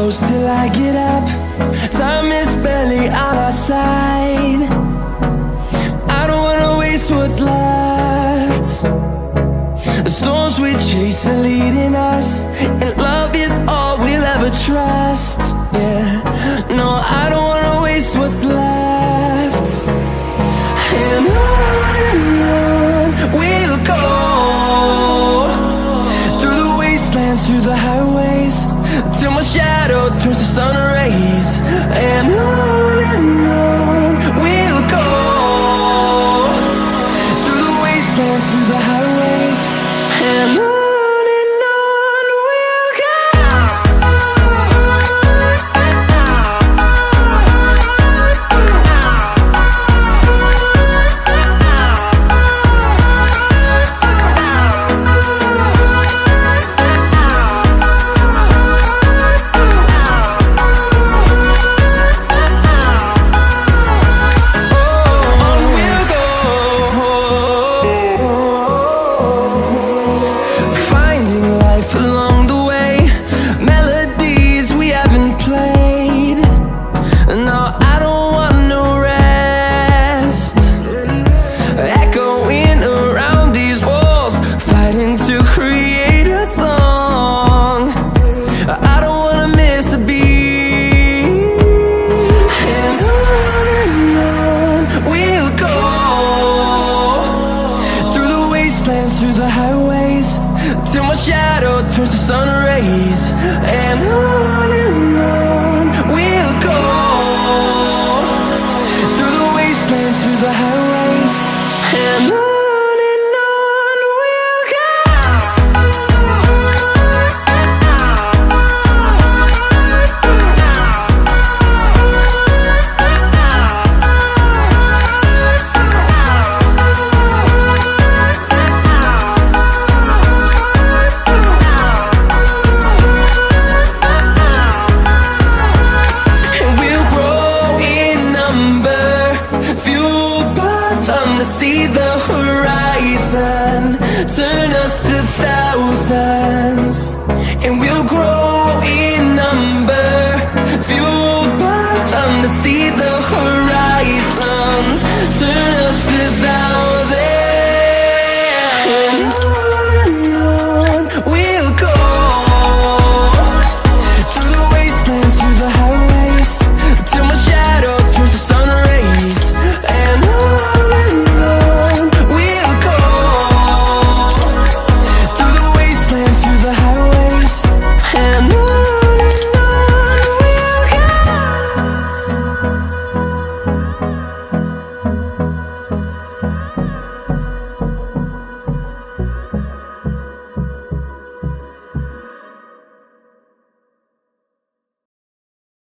close till I get up. Time is barely on our side. I don't wanna waste what's left. The storms we chase are leading us, and love is all we'll ever trust. Yeah, no, I don't wanna waste what's left. And on we'll go, through the wastelands, through the highways, till my shadow turns to sun rays. And on we'll go, through the wastelands, through the highways, and on. Through the highways, till my shadow turns to sun rays. And on we'll go, through the wastelands, through the highways, and on. See the horizon turn us to thousands, and we'll grow in number, fueled by them to see the